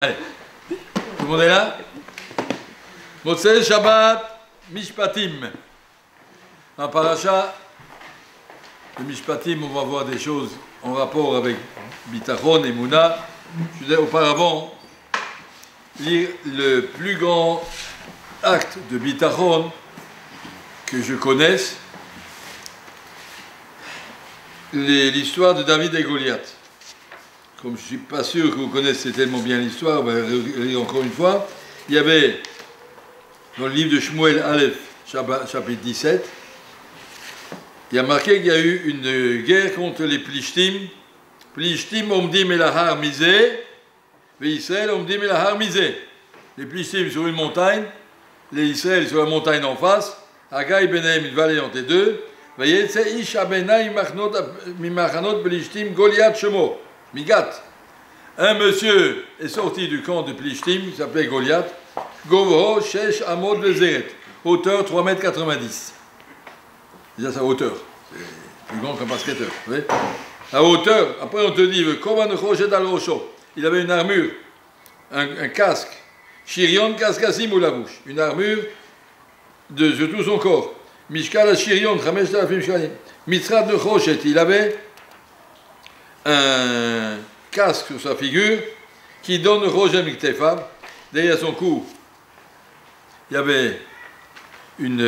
Allez, tout le monde est là? Motsei Shabbat Mishpatim. En paracha de Mishpatim, on va voir des choses en rapport avec Bitachon et Mouna. Je voulais auparavant lire le plus grand acte de Bitachon que je connaisse, l'histoire de David et Goliath. Comme je ne suis pas sûr que vous connaissez tellement bien l'histoire, on va lire encore une fois. Il y avait, dans le livre de Shmuel Aleph, chapitre 17, il y a marqué qu'il y a eu une guerre contre les Plishtim. Plishtim omdim elahar mizé, et Israël omdim elahar mizé. Les Plishtim sur une montagne, les Israël sur la montagne en face, Haggai benaim, une vallée entre les deux. Vayetze ish abenai mimachanot Plishtim Goliath shemo. Migat. Un monsieur est sorti du camp de Plishtim, il s'appelait Goliath. Govo shesh amod lezeret. Hauteur 3,90 m. Déjà sa hauteur. C'est plus grand qu'un basketteur. Vous voyez, la hauteur, après on te dit, il avait une armure, un casque. Shirion kaskasim ou la bouche. Une armure de tout son corps. Mishkal shirion, chamesh talafim shkalim. Mitzrat de choshet. Il avait un casque sur sa figure qui donne Roger Miktefav. Derrière son cou, il y avait une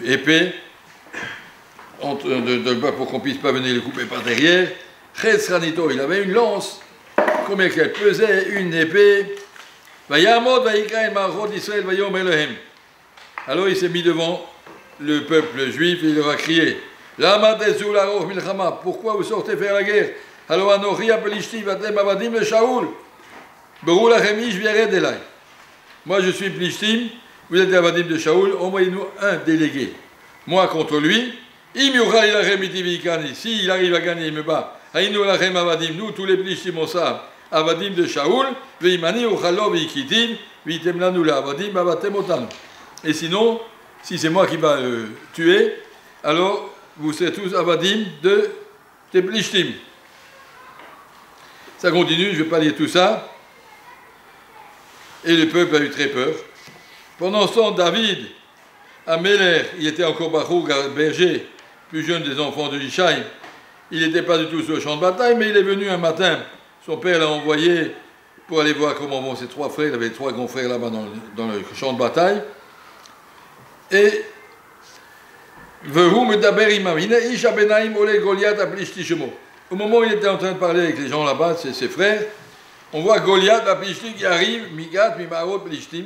épée pour qu'on ne puisse pas venir le couper par derrière. Chesranito, il avait une lance. Combien qu'elle pesait? Une épée. Alors il s'est mis devant le peuple juif, il leur a crié: pourquoi vous sortez faire la guerre? Moi je suis Plishtim, vous êtes Avadim de Shaoul, envoyez-nous un délégué. Moi contre lui, s'il arrive à gagner, il me bat. Nous, tous les Plishtim, on savent, Avadim de Shaoul, et sinon, si c'est moi qui va le tuer, alors vous serez tous avadim de Plishtim. Ça continue, je ne vais pas lire tout ça. Et le peuple a eu très peur. Pendant ce temps, David, à Méler, il était encore Bachouk, berger, plus jeune des enfants de Yishai. Il n'était pas du tout sur le champ de bataille, mais il est venu un matin. Son père l'a envoyé pour aller voir comment vont ses trois frères. Il avait trois grands frères là-bas dans le champ de bataille. Et au moment où il était en train de parler avec les gens là-bas, ses frères, on voit Goliath à Plishtim qui arrive, Migat, Mimarot, Plishtim.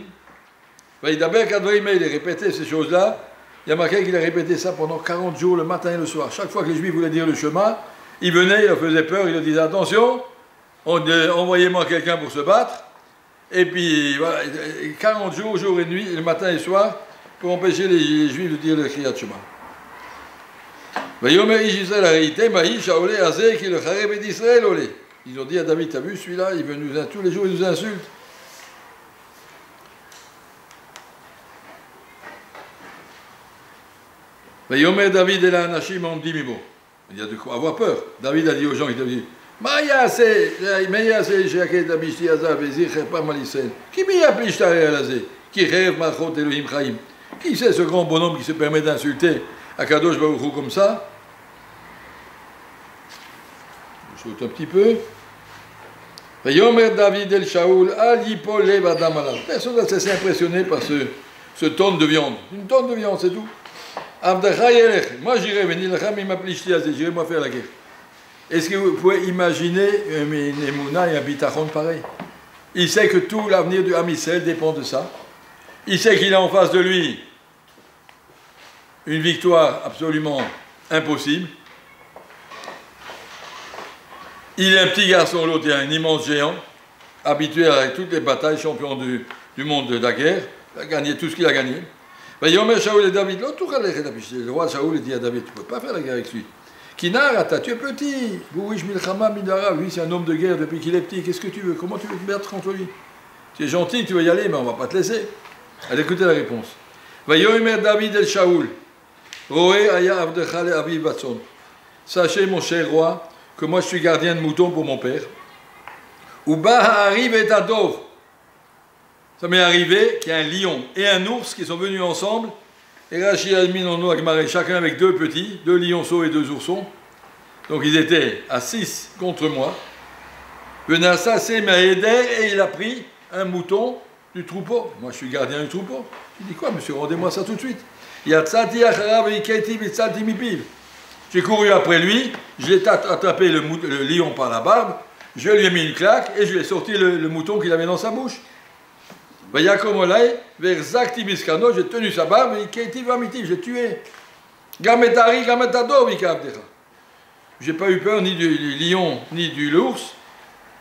Il a répété ces choses-là. Il a marqué qu'il a répété ça pendant 40 jours, le matin et le soir. Chaque fois que les Juifs voulaient dire le chemin, il venait, il leur faisait peur, il leur disait attention, envoyez-moi quelqu'un pour se battre. Et puis voilà, 40 jours, jour et nuit, le matin et le soir, pour empêcher les Juifs de dire le Kriyat Shema. Ils ont dit à David, t'as vu celui-là, il veut tous les jours il nous insulte. David et la Anashim ont dit, mais bon, il y a de quoi avoir peur. David a dit aux gens, il a dit, qui c'est ce grand bonhomme qui se permet d'insulter Akadosh Baruch Hu comme ça? Je saute un petit peu. David el Shaoul, personne n'a cessé impressionné par ce tonne de viande. Une tonne de viande, c'est tout. Moi j'irai j'irai moi faire la guerre. Est-ce que vous pouvez imaginer une Emouna et un Bitachon pareil? Il sait que tout l'avenir du Ham Israël dépend de ça. Il sait qu'il a en face de lui une victoire absolument impossible. Il est un petit garçon, l'autre est un immense géant, habitué à toutes les batailles, champion du monde de la guerre, il a gagné tout ce qu'il a gagné. Shaoul et David, le roi Shaoul dit à David, tu ne peux pas faire la guerre avec lui. Kinarata, tu es petit. Lui, c'est un homme de guerre depuis qu'il est petit. Qu'est-ce que tu veux? Comment tu veux te battre contre lui? Tu es gentil, tu veux y aller, mais on ne va pas te laisser. Allez, écoutez la réponse. David el Shaoul. Sachez, mon cher roi, que moi je suis gardien de moutons pour mon père. Ou bah arrive et Adov. Ça m'est arrivé qu'il y a un lion et un ours qui sont venus ensemble. Et Rachi a mis dans Agmaré, chacun avec 2 petits, 2 lionceaux et 2 oursons. Donc ils étaient à 6 contre moi. Venassa s'est aidé et il a pris un mouton du troupeau. Moi je suis gardien du troupeau. Il dit quoi, monsieur, rendez-moi ça tout de suite. J'ai couru après lui, je l'ai attrapé le lion par la barbe, je lui ai mis une claque et je lui ai sorti le mouton qu'il avait dans sa bouche. Vers Zaktibiskano, j'ai tenu sa barbe et j'ai tué. Gametari, Gametado, j'ai pas eu peur ni du lion ni du l'ours.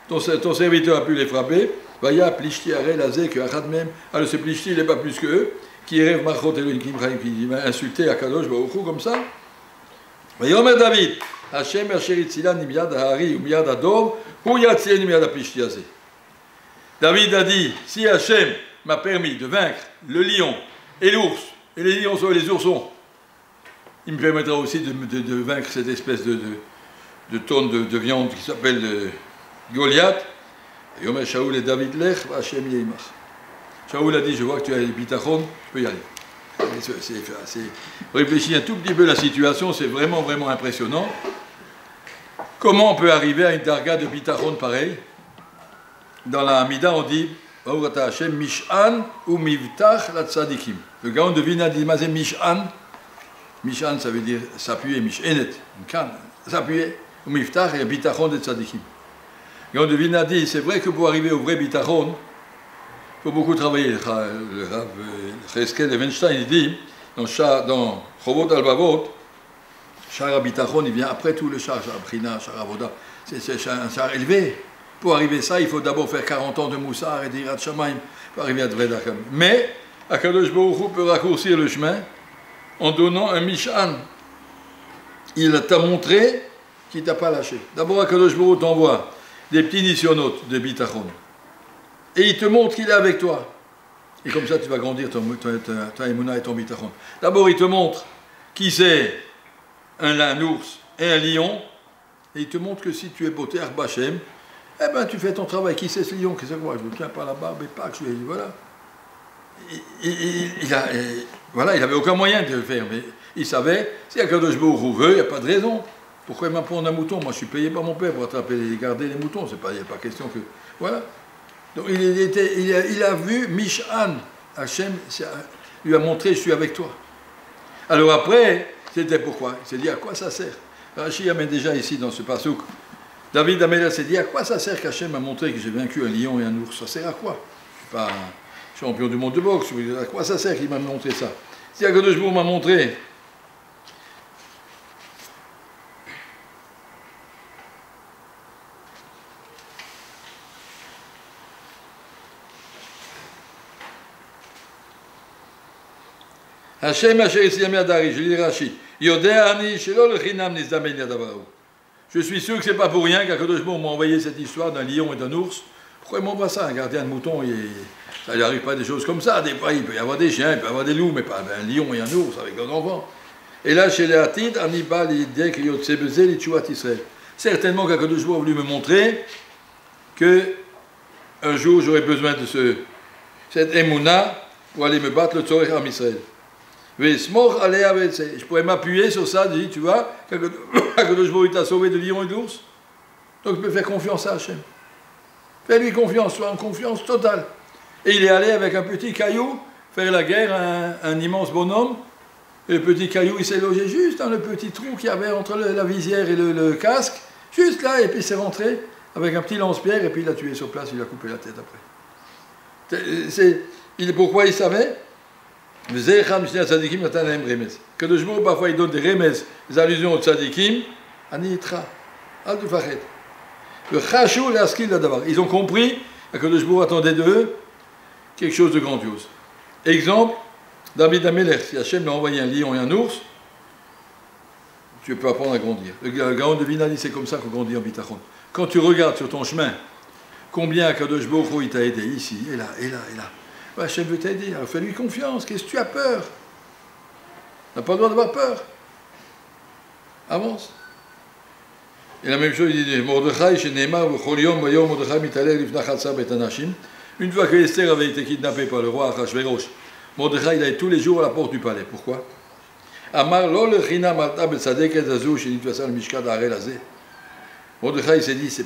Ton serviteur a pu les frapper. Vaya Plishti Arel Azek Achadmem. Alors ce Plishti, il n'est pas plus que eux. Qui rêve Machot Elohim qui m'a insulté à Kadosh Baruch comme ça. Vayomer David. Hashem Asherit Silan Nimyad Hari ou Miyad Adov. Ou Yatzien Nimyad Plishti Azek. David a dit, si Hachem m'a permis de vaincre le lion et l'ours, et les lionceaux et les oursons, il me permettra aussi de vaincre cette espèce de tonne de viande qui s'appelle Goliath. Et Yomer Shaoul et David Lech, Hachem Yeimach. Shaoul a dit, je vois que tu as les bitachon, je peux y aller. Réfléchis un tout petit peu la situation, c'est vraiment, vraiment impressionnant. Comment on peut arriver à une darga de bitachon pareil? Dans la Hamida, on dit Baurata Hashem Mish'an ou Mivtach la Tzadikim. Le Gaon de Vina dit Mazé Mish'an. Mish'an, ça veut dire s'appuyer, Mish'enet, une canne, s'appuyer. Ou Mivtach et Bitachon de Tzadikim. Le Gaon de Vina dit c'est vrai que pour arriver au vrai Bitachon, il faut beaucoup travailler. Le Rav Cheskel Evenstein, il dit dans Chovot al-Bavot, Char Bitachon, il vient après tout le char, Prina, Char Avoda. C'est un char élevé. Pour arriver à ça, il faut d'abord faire 40 ans de Moussar et d'Irat Shamaim pour arriver à Dvedacham. Mais, Akadosh Baruch Hu peut raccourcir le chemin en donnant un Mish'an. Il t'a montré qu'il ne t'a pas lâché. D'abord, Akadosh Baruch Hu t'envoie des petits nisyonotes de Bitachon. Et il te montre qu'il est avec toi. Et comme ça, tu vas grandir ta Emouna et ton Bitachon. D'abord, il te montre qui c'est un ours et un lion. Et il te montre que si tu es beauté Arbachem, eh bien, tu fais ton travail. Qui c'est ce lion? Qui c'est quoi? Je me tiens par la barbe et pas je lui ai dit, voilà. Il n'avait aucun moyen de le faire, mais il savait, si Akadosh Baruch Hu veut, il n'y a pas de raison. Pourquoi il m'apprend un mouton? Moi, je suis payé par mon père pour attraper et garder les moutons. Il n'y a pas question que... Voilà. Donc, il a vu Mish'an. Hachem lui a montré, je suis avec toi. Alors après, c'était pourquoi? Il s'est dit, à quoi ça sert? Rachi amène déjà ici, dans ce passouk, David Améler s'est dit, à quoi ça sert qu'Hachem m'a montré que j'ai vaincu un lion et un ours? Ça sert à quoi? Je ne suis pas champion du monde de boxe. À quoi ça sert qu'il m'a montré ça? Si Akadosh Baruch Hu m'a montré Hachem Asher Yisrael Adari, je lis Rashi, Yodea Ani Shelo Lechinam Nizdamen Yadavahu. Je suis sûr que ce n'est pas pour rien qu'Akadosh Baruch Hu m'a envoyé cette histoire d'un lion et d'un ours. Pourquoi il m'envoie ça? Un gardien de mouton, ça lui arrive pas des choses comme ça. Des fois, il peut y avoir des chiens, il peut y avoir des loups, mais pas un lion et un ours avec un enfant. Et là, chez les Hatid, Anibal, l'idée qu'il y a les Tchouat Israël. Certainement qu'Akadosh Baruch Hu a voulu me montrer que un jour j'aurai besoin de cette Emouna pour aller me battre le Tzorech Am Israël. Je pourrais m'appuyer sur ça, dire, tu vois, Akadosh Baruch Hu t'a sauvé de lion et d'ours. Donc je peux faire confiance à Hachem. Fais-lui confiance, sois en confiance totale. Et il est allé avec un petit caillou faire la guerre à un immense bonhomme. Et le petit caillou, il s'est logé juste dans le petit trou qu'il y avait entre la visière et le casque, juste là, et puis il s'est rentré avec un petit lance-pierre, et puis il l'a tué sur place, il a coupé la tête après. Pourquoi il savait? Que le jour parfois il donne des remez, des allusions aux tzadikim, anitra, al dufachet. Le chachou l'askil d'abord. Ils ont compris que le jour attendait d'eux quelque chose de grandiose. Exemple, David Améler, si Hachem l'a envoyé un lion et un ours, tu peux apprendre à grandir. Le Gaon de Vina dit c'est comme ça qu'on grandit en bitachon. Quand tu regardes sur ton chemin, combien Akadosh Baruch Hu il t'a aidé ici, et là, et là, et là. Hachem veut t'aider, alors fais-lui confiance, qu'est-ce que tu as peur? Tu n'as pas le droit d'avoir peur. Avance. Et la même chose, il dit Mordechai, chez Neymar, Mordechai, Mitalel, Ifnachatsa, Betanashim. Une fois que Esther avait été kidnappée par le roi Achashverosh, Mordechai, il allait tous les jours à la porte du palais. Pourquoi? Amar lo le china malta betzadek et zazou chez Nitvasal Mishkad Arel Azé. Mordechai s'est dit, ça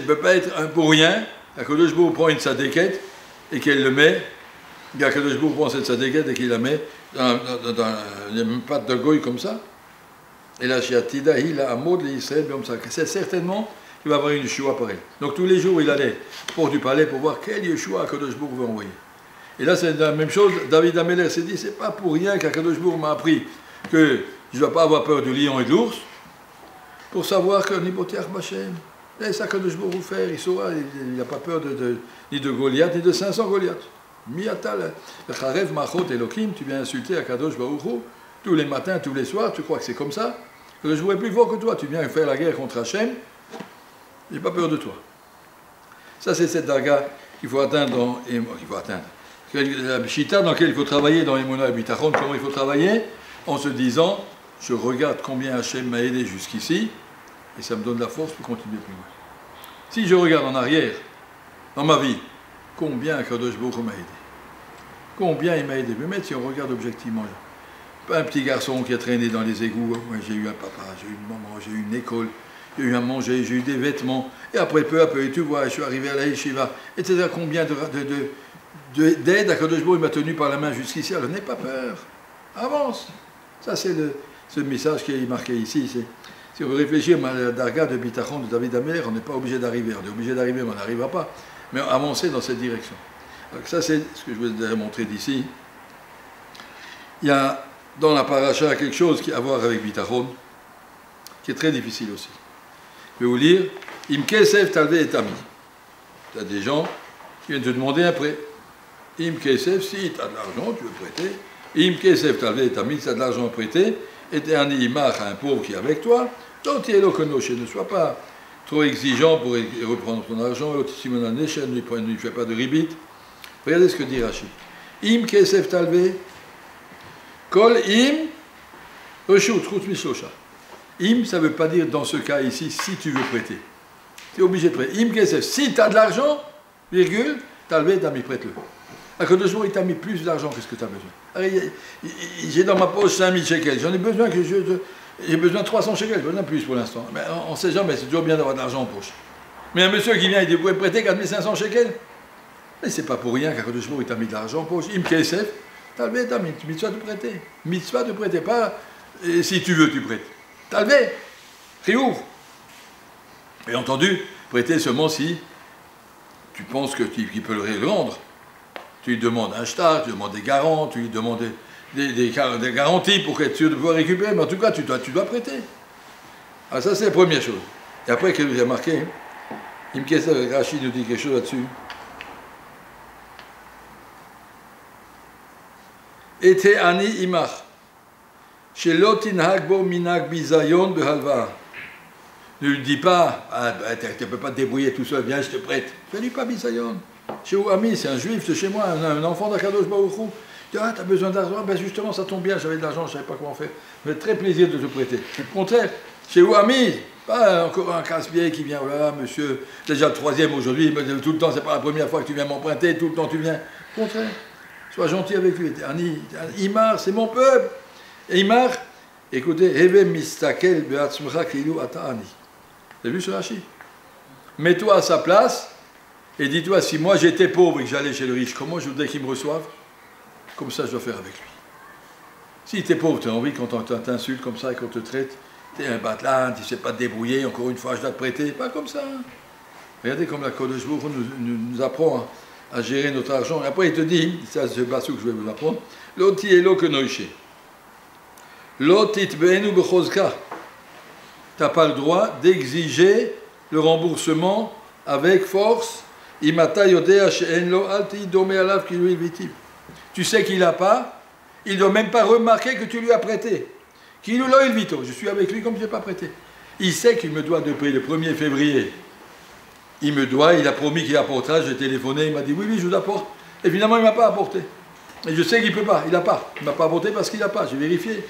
peut pas être un pour rien. Akadosh Baruch prend une tzadeket et qu'elle le met. Akadosh Baruch prend cette tzadeket et qu'il la met dans une pâte de goy comme ça. Et là, chez Atida, il a un mot de l'Israël comme ça. C'est certainement qu'il va avoir une Yeshua pareille. Donc tous les jours, il allait pour du palais pour voir quel Yeshua Akadosh Baruch veut envoyer. Et là, c'est la même chose. David Améler s'est dit, c'est pas pour rien qu'Akadosh Baruch m'a appris que je ne dois pas avoir peur du lion et de l'ours, pour savoir que Nibotiach Bachem, c'est ça qu'Akadosh Baruch faire, il saura, il n'a pas peur ni de Goliath, ni de 500 Goliath. Miatal, Charev Machot Elohim, tu viens insulter Akadosh Baruch tous les matins, tous les soirs, tu crois que c'est comme ça? Que je ne plus fort que toi, tu viens faire la guerre contre Hachem, j'ai pas peur de toi. Ça, c'est cette daga qu'il faut atteindre la Shita dans laquelle il faut travailler dans Emunah et Bitachon. Comment il faut travailler? En se disant, je regarde combien Hachem m'a aidé jusqu'ici, et ça me donne la force pour continuer plus loin. Si je regarde en arrière, dans ma vie, combien Akadosh Baruch m'a aidé? Combien il m'a aidé? Mais si on regarde objectivement, un petit garçon qui a traîné dans les égouts, moi j'ai eu un papa, j'ai eu une maman, j'ai eu une école, j'ai eu à manger, j'ai eu des vêtements, et après peu à peu, et tu vois, je suis arrivé à la yeshiva, etc. Combien d'aide Akadosh Baruch m'a tenu par la main jusqu'ici? Alors n'aie pas peur, avance. Ça c'est ce message qui est marqué ici. Si on réfléchit à la darga de Bitachon de David Améler, on n'est pas obligé d'arriver, on est obligé d'arriver, mais on n'arrivera pas, mais avancer dans cette direction. Donc ça c'est ce que je vous ai montré d'ici. Il y a dans la paracha quelque chose qui a à voir avec Bitachon, qui est très difficile aussi. Je vais vous lire, Im kesef talve et ami. Tu as des gens qui viennent te demander un prêt. Im kesef, si tu as de l'argent, tu veux prêter. Im kesef talve et ami, si tu as de l'argent à prêter, et tu es un imach, un pauvre qui est avec toi, donc tu es lokonoché, ne sois pas trop exigeant pour reprendre ton argent, ne lui fais pas de ribit. Regardez ce que dit Rashi. Im kesef talve, kol im, reshut, chutz mishlosha. Im, ça ne veut pas dire dans ce cas ici, si tu veux prêter. Tu es obligé de prêter. Im kesef, si tu as de l'argent, virgule, talve, t'as prête-le. Akadosh Baruch il t'a mis plus d'argent que ce que tu as besoin. J'ai dans ma poche 5000 shekels, j'en ai besoin j'ai besoin de 300 shekels, j'ai besoin de plus pour l'instant. Mais on ne sait jamais, c'est toujours bien d'avoir de l'argent en poche. Mais un monsieur qui vient, il dit, vous pouvez prêter 4500 shekels? Mais c'est pas pour rien qu'Akadosh Baruch il t'a mis de l'argent en poche. Im kesef, talve, t'as mis, mitzvah de prêter. Mitzvah de prêter, pas si tu veux, tu prêtes. Talve, triomphe. Bien entendu, prêter seulement si tu penses qu'il peut le rendre. Tu lui demandes un shtar, tu lui demandes des garants, tu lui demandes des garanties pour être sûr de pouvoir récupérer, mais en tout cas, tu dois prêter. Alors ça, c'est la première chose. Et après, qu'est-ce que j'ai remarqué? Rachid nous dit quelque chose là-dessus. Ete ani imach, shelo tinhag bo minag bizayon behalva. Ne lui dis pas, tu ne peux pas te débrouiller tout seul, viens, je te prête. Ne lui pas bizayon. Chez Ouami, c'est un juif de chez moi, un enfant d'Akadosh Baruch Hu. Tu dis, tu as besoin d'argent? Ben justement, ça tombe bien, j'avais de l'argent, je ne savais pas comment faire. Ça me fait très plaisir de te prêter. Au contraire, chez Ouami, pas encore un casse-pied qui vient, oh là là, monsieur, déjà le troisième aujourd'hui, tout le temps, c'est pas la première fois que tu viens m'emprunter, tout le temps tu viens. Au contraire, sois gentil avec lui. Imar, c'est mon peuple. Et Imar, écoutez, Heve mistakel be'atzmecha kilu ata'ani. Vous avez vu ce Rashi? Mets-toi à sa place et dis-toi, si moi j'étais pauvre et que j'allais chez le riche, comment je voudrais qu'il me reçoive? Comme ça, je dois faire avec lui. Si tu es pauvre, tu as envie, quand on t'insulte comme ça et qu'on te traite, tu es un batelin, tu ne sais pas te débrouiller, encore une fois, je dois te prêter. Pas comme ça. Regardez comme la Kodesh Baruch Hu nous apprend à gérer notre argent. Et après, il te dit, ça c'est le bassou que je vais vous apprendre, Loti elo kenoishe. Lotit beenu bechozka. Tu n'as pas le droit d'exiger le remboursement avec force. Imata yodea she'en lo alti dome alav ki lui vitim. Tu sais qu'il n'a pas, il ne doit même pas remarquer que tu lui as prêté. Qui nous l'a vito, je suis avec lui comme je n'ai pas prêté. Il sait qu'il me doit de payer le 1er février. Il me doit, il a promis qu'il apportera, j'ai téléphoné, il m'a dit oui, je vous apporte. Et finalement, il ne m'a pas apporté. Et je sais qu'il ne peut pas, il n'a pas. Il ne m'a pas apporté parce qu'il n'a pas, j'ai vérifié.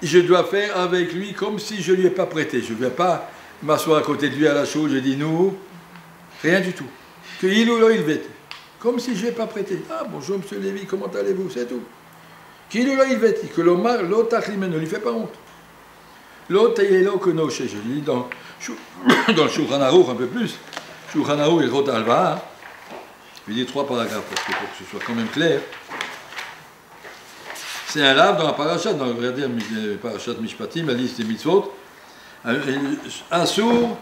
je dois faire avec lui comme si je ne lui ai pas prêté. Je ne vais pas m'asseoir à côté de lui à la chose, je dis nous, rien du tout. Que il ou là, il vête. Comme si je ne lui ai pas prêté. Ah, bonjour, monsieur Lévy, comment allez-vous? C'est tout. Qu'il ou là, il vête. Que l'autre ne lui fait pas honte. L'autre, il est là que nous, je lis dans le Shulchan Aruch un peu plus. Shulchan Aruch et Rot Alva. Je vais dire 3 paragraphes parce que pour que ce soit quand même clair. C'est un lave dans la parachat, dans le parachat Mishpatim, la liste des mitzvot. Asur,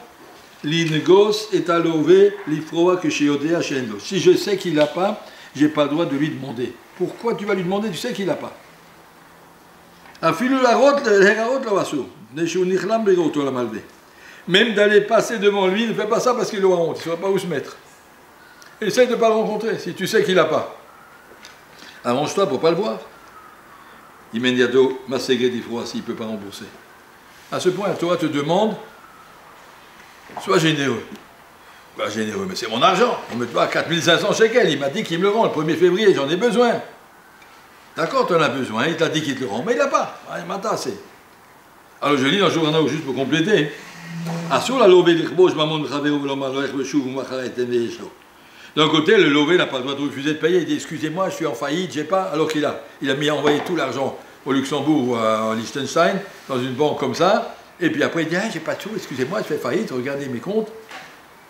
l'ingos est à lever l'ifroa que chez Odea Shendo. Si je sais qu'il n'a pas, je n'ai pas le droit de lui demander. Pourquoi tu vas lui demander? Tu sais qu'il n'a pas. Même d'aller passer devant lui, ne fais pas ça parce qu'il aura honte, il ne saura pas où se mettre. Essaye de ne pas le rencontrer si tu sais qu'il n'a pas. Arrange-toi pour ne pas le voir. Immédiato, Masségé d'Ifroa s'il ne peut pas rembourser. À ce point, la Torah te demande, sois généreux. Bah, généreux, mais c'est mon argent. On me doit 4500 shekels. Il m'a dit qu'il me le rend le 1er février, j'en ai besoin. D'accord, tu en as besoin, il t'a dit qu'il te le rend, mais il n'a pas. Ah, il m'a tassé. Alors je lis dans le journal juste pour compléter. D'un côté, le lové n'a pas le droit de refuser de payer. Il dit excusez-moi, je suis en faillite, j'ai pas. Alors qu'il a envoyé tout l'argent au Luxembourg ou à Liechtenstein, dans une banque comme ça. Et puis après, il dit j'ai pas de sous, excusez-moi, je fais faillite, regardez mes comptes.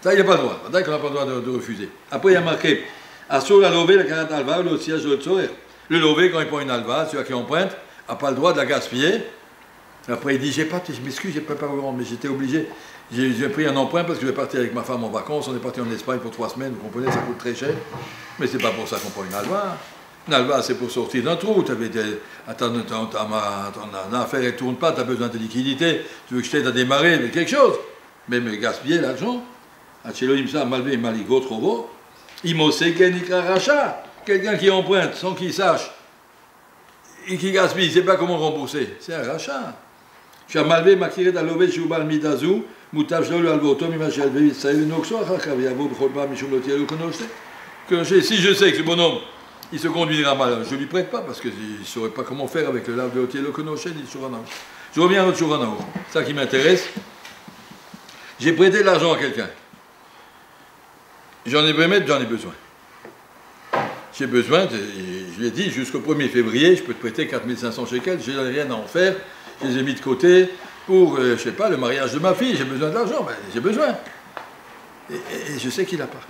Ça, il n'a pas le droit. D'accord, on n'a pas le droit de refuser. Après, il y a marqué Asur la lové, la carate alva, le siège de tzorer. Le lové, quand il prend une alva, celui qui emprunte, n'a pas le droit de la gaspiller. Après, il dit je m'excuse, je ne peux pas vous rendre, mais j'étais obligé. J'ai pris un emprunt parce que je vais partir avec ma femme en vacances. On est parti en Espagne pour 3 semaines, vous comprenez, ça coûte très cher. Mais c'est pas pour ça qu'on prend une alva. Une alva, c'est pour sortir d'un trou. Ton affaire ne tourne pas, tu as besoin de liquidité. Tu veux que je t'aide à démarrer avec quelque chose. Mais me gaspiller l'argent. Quelqu'un qui emprunte sans qu'il sache et qui gaspille, il ne sait pas comment rembourser. C'est un rachat. Si je sais que ce bonhomme, il se conduira mal, je ne lui prête pas parce qu'il ne saurait pas comment faire avec le lave de Otiel Okonoshe, dit Shuranaou. Je reviens à notre Shuranaou. C'est ça qui m'intéresse. J'ai prêté de l'argent à quelqu'un. J'en ai besoin. J'ai besoin, je lui ai dit, jusqu'au 1er février, je peux te prêter 4500 shekels, je n'ai rien à en faire, je les ai mis de côté pour, je ne sais pas, le mariage de ma fille, j'ai besoin de l'argent, ben, j'ai besoin. Et je sais qu'il n'a pas.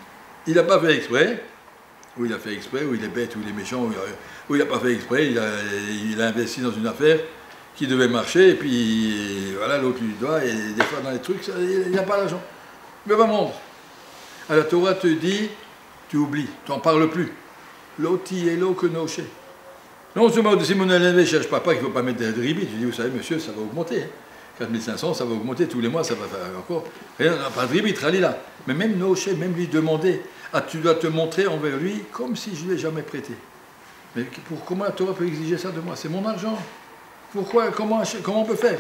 Il n'a pas fait exprès, ou il a fait exprès, ou il est bête, ou il est méchant, ou il n'a pas fait exprès, il a investi dans une affaire qui devait marcher, et puis voilà, l'autre lui doit, et des fois dans les trucs, il n'a pas l'argent. Il ne peut pas me rendre. Alors la Torah te dit, tu oublies, tu n'en parles plus. L'oti et l'eau que noché. Non seulement si mon élève ne cherche pas qu'il ne faut pas mettre de ribit, je dis, vous savez, monsieur, ça va augmenter. 4500, ça va augmenter tous les mois, ça va faire encore. Rien, pas de ribit, ralila. Mais même noché, même lui demander, tu dois te montrer envers lui comme si je ne lui ai jamais prêté. Mais comment la Torah peut exiger ça de moi? C'est mon argent. Pourquoi? Comment on peut faire?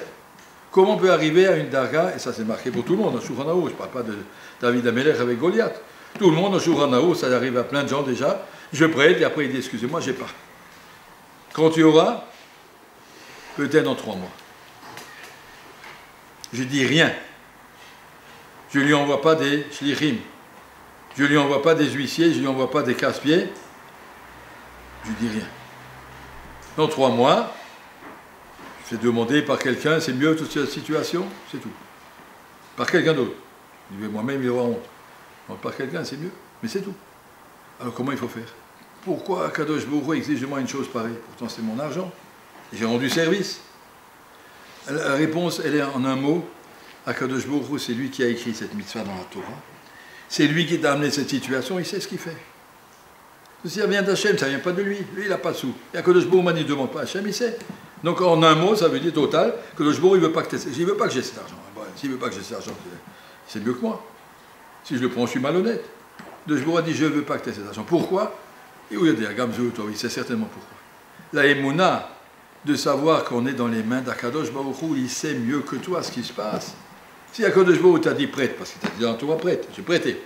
Comment on peut arriver à une daga, et ça c'est marqué pour tout le monde, en Shulchan Aruch, je ne parle pas de David Amelech avec Goliath. Tout le monde en Shulchan Aruch, ça arrive à plein de gens déjà. Je prête, et après il dit, excusez-moi, j'ai pas. Quand tu auras, peut-être dans 3 mois. Je dis rien. Je ne lui envoie pas des shlichim. Je ne lui envoie pas des huissiers, je ne lui envoie pas des casse-pieds. Je dis rien. Dans 3 mois, je fais demander par quelqu'un, c'est mieux toute cette situation, c'est tout. Par quelqu'un d'autre. Moi-même, il aura honte. Donc, par quelqu'un, c'est mieux, mais c'est tout. Alors comment il faut faire? Pourquoi Akadosh Baruch Hu exige de moi une chose pareille? Pourtant c'est mon argent. J'ai rendu service. La réponse, elle est en un mot. Akadosh Baruch Hu, c'est lui qui a écrit cette mitzvah dans la Torah. C'est lui qui t'a amené cette situation, il sait ce qu'il fait. Si ça vient d'Hachem, ça ne vient pas de lui. Lui, il n'a pas de sous. Et Akadosh Baruch Hu m'a dit, ne demande pas Hachem, il sait. Donc en un mot, ça veut dire total, Akadosh Baruch Hu, il ne veut pas que j'ai cet argent. Bon, s'il ne veut pas que j'ai cet argent, c'est mieux que moi. Si je le prends, je suis malhonnête. Akadosh Baruch Hu a dit, je ne veux pas que tu aies cet argent. Pourquoi? Et où il dit, il sait certainement pourquoi. La émouna, de savoir qu'on est dans les mains d'Akadosh Baruch Hu, il sait mieux que toi ce qui se passe. Si Akadosh Baruch Hu t'a dit prête, parce qu'il t'a dit dans toi prête, j'ai prêté.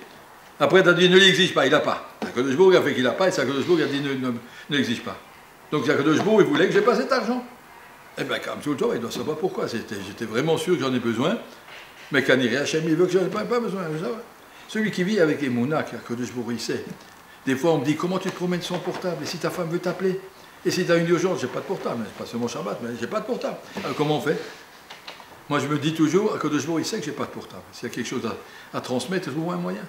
Après, tu as dit ne l'exige pas, il n'a pas. Akadosh Baruch Hu a fait qu'il n'a pas, et Akadosh Baruch Hu a dit ne l'exige pas. Donc Akadosh Baruch Hu, il voulait que j'ai pas cet argent. Eh bien, comme tout le temps, il doit savoir pourquoi. J'étais vraiment sûr que j'en ai besoin, mais Kaniré Hachem, il veut que j'en ai pas besoin. Celui qui vit avec Emouna, qui a Kodesh Baruch Hu, il sait. Des fois, on me dit, comment tu te promènes sans portable? Et si ta femme veut t'appeler? Et si tu as une urgence, j'ai pas de portable, pas seulement Shabbat, mais j'ai pas de portable. Alors comment on fait? Moi, je me dis toujours, à Kodesh Baruch Hu, il sait que j'ai pas de portable. S'il y a quelque chose à transmettre, trouve-moi un moyen.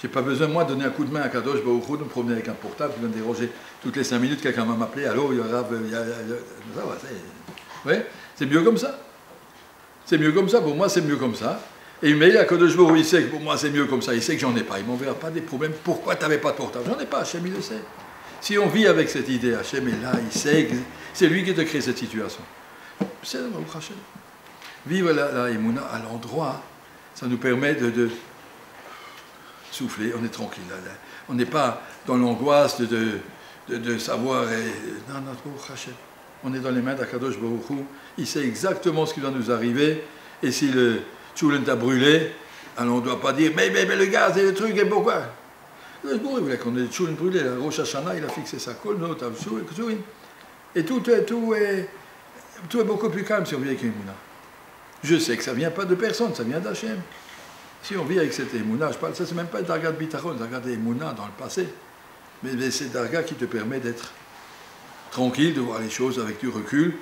J'ai pas besoin, moi, de donner un coup de main à Kadosh Baruch Hu, de me promener avec un portable, qui vient me déranger toutes les 5 minutes, quelqu'un va m'appeler, allô, il y aura... Ouais, c'est mieux comme ça. C'est mieux comme ça, pour moi, c'est mieux comme ça. Et mais là, Kadosh Baruch Hu, il sait que pour moi, c'est mieux comme ça, il sait que j'en ai pas, il m'enverra pas des problèmes. Pourquoi tu n'avais pas de portable? J'en ai pas, Hachem, il le sait. Si on vit avec cette idée, Hachem est là, il sait que c'est lui qui te crée cette situation. C'est le Baruch Hachem. Vivre la Emouna à l'endroit, ça nous permet de souffler, on est tranquille. Là. On n'est pas dans l'angoisse de savoir. Non, notre Baruch Hachem. On est dans les mains d'Akadosh Baruch Hu. Il sait exactement ce qui va nous arriver. Et si le tchoulen t'a brûlé, alors on ne doit pas dire mais le gaz et le truc, et pourquoi? Le Baruch Hu voulait qu'on ait le tchoulen brûlé. La Rosh Hashanah, il a fixé sa colle, et tout est beaucoup plus calme si on vit avec une Emouna. Je sais que ça ne vient pas de personne, ça vient d'Hachem. Si on vit avec cette Emouna, je parle, ça c'est même pas Darga de Bitachon, Darga de Emouna dans le passé. Mais c'est Darga qui te permet d'être tranquille, de voir les choses avec du recul.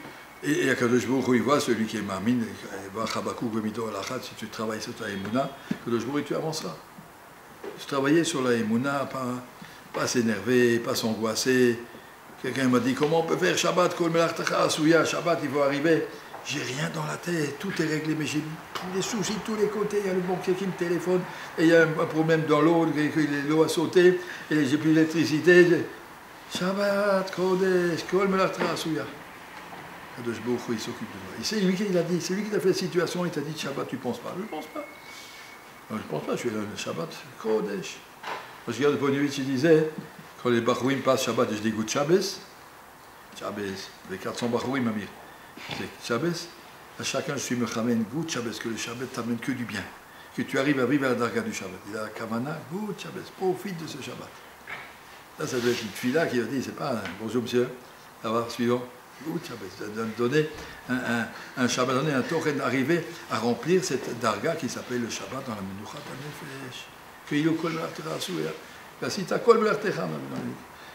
Et Akadosh Baruch Hu, il voit celui qui est Mamine, si tu travailles sur ta Emouna, Akadosh Baruch Hu, tu avanceras. Je travaillais sur la Emouna, pas s'énerver, pas s'angoisser. Quelqu'un m'a dit, comment on peut faire Shabbat, Kol Melach Techa Asuya, Shabbat, il faut arriver. J'ai rien dans la tête, tout est réglé, mais j'ai tous les soucis de tous les côtés. Il y a le banquier qui me téléphone, et il y a un problème dans l'eau, l'eau a sauté, et j'ai plus d'électricité. Shabbat, Kodesh, Kol Melach Techa Asuya. Kadosh Baruch Hu, il s'occupe de toi. C'est lui qui l'a dit, c'est lui qui t'a fait la situation, il t'a dit Shabbat, tu ne penses pas. Je ne pense pas. Non, je ne pense pas, je suis là, le Shabbat, Kodesh. Moi, je regarde Ponovitch, il disait, quand les Barouim passent Shabbat, je dis Good Shabbos, les 400 Barouim, Amir. C'est Shabbos, à chacun je suis Mechamen, Good Shabbos, que le Shabbat t'amène que du bien. Que tu arrives à vivre à la Darga du Shabbat. Il a la Kavana, Good Shabbos, profite de ce Shabbat. Ça doit être une fila qui a dit, c'est pas un bonjour monsieur, ça va, suivant. Good Shabbos, donner un Shabbat, donner un Torah, arriver à remplir cette Darga qui s'appelle le Shabbat dans la Menuchat HaNefesh. Que il y a Kol Melach Techa Asuya. Si tu as Kol Melach Techa,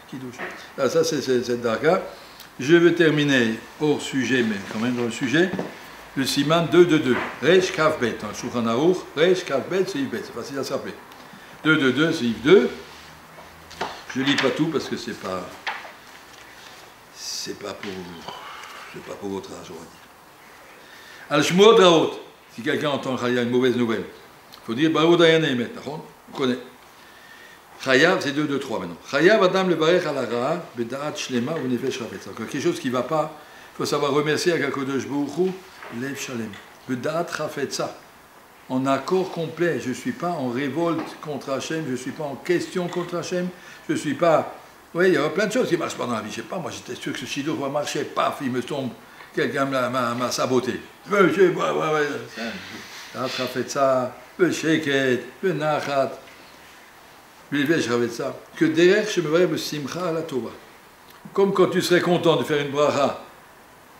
qui douche. Ça, c'est cette Darga. Je vais terminer hors sujet, mais quand même dans le sujet, le Siman 2-2-2. Reish Kav Bet, dans le Shulchan Aruch, Reish Kav Bet, c'est Yves Bet, c'est facile à s'appeler. 2-2-2, c'est Yves 2. Je ne lis pas tout parce que c'est pas pour votre âge, on va dire. Al-Shmuot Raot, si quelqu'un entend qu'il y a une mauvaise nouvelle, il faut dire Baruch Dayan Emet, on connaît. Chayav, c'est 2, 2, 3 maintenant. Chayav Adam le Barech al Hara, Bedaat Shlema ou Nefesh Rafetz. Donc quelque chose qui ne va pas, il faut savoir remercier à Kadosh Baruch Hu, Lev Shalem. Bedaat Rafetza. En accord complet. Je ne suis pas en révolte contre Hachem, je ne suis pas en question contre Hachem, je ne suis pas. Oui, il y a plein de choses qui ne marchent pas dans la vie. Je ne sais pas, moi j'étais sûr que ce shidour va marcher, paf, il me tombe, quelqu'un m'a saboté. Monsieur, Bedaat Rafetza, Besheket, Benachat. Que derrière, je me verrais simcha à la Torah. Comme quand tu serais content de faire une bracha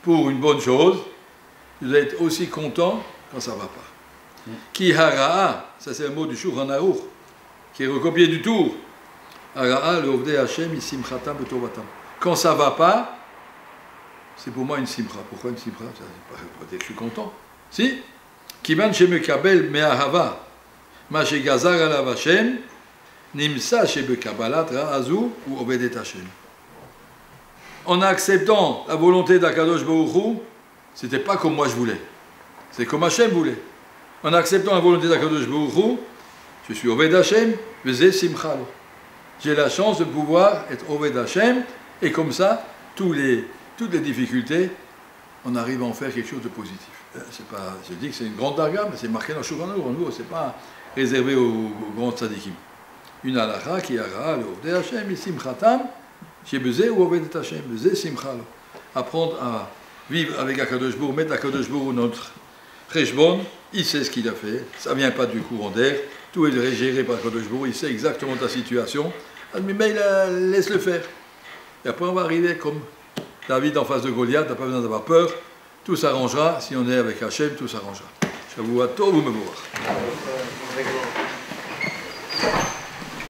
pour une bonne chose, tu dois être aussi content quand ça ne va pas. Ki hara'a, ça c'est un mot du Shulchan Aruch, qui est recopié du Tour. Hara'a, le Ovdei Hashem, il simchatam betovatam. Quand ça ne va pas, c'est pour moi une simcha. Pourquoi une simcha? Ça ne veut pas dire que je suis content. Si? Kivan shemekabel me'ahava, ma shegazar alav Hashem, Nimsa shebe Kabbalat Ra'azu ou Obedet Hashem. En acceptant la volonté d'Akadosh Baruch Hu, c'était pas comme moi je voulais, c'est comme Hashem voulait. En acceptant la volonté d'Akadosh Baruch Hu, je suis Obed Hashem, Vezeh Simchalo. J'ai la chance de pouvoir être Obed Hashem, et comme ça, toutes les difficultés, on arrive à en faire quelque chose de positif. C'est pas, je dis que c'est une grande darga, mais c'est marqué dans Shulchan Aruch, c'est pas réservé aux grands tzadikim. Une halakha qui a le Ovdei Hashem, simchatam, chez Bezé ou Ovedet Hashem, Bezé simchalo. Apprendre à vivre avec Akadosh Baruch Hu, mettre Akadosh Baruch Hu notre cheshbon, il sait ce qu'il a fait, ça ne vient pas du courant d'air, tout est géré par Akadosh Baruch Hu, il sait exactement ta situation, mais laisse-le faire. Et après on va arriver comme David en face de Goliath, tu n'as pas besoin d'avoir peur, tout s'arrangera. Si on est avec Hachem, tout s'arrangera. Shavua tov u'mevorach.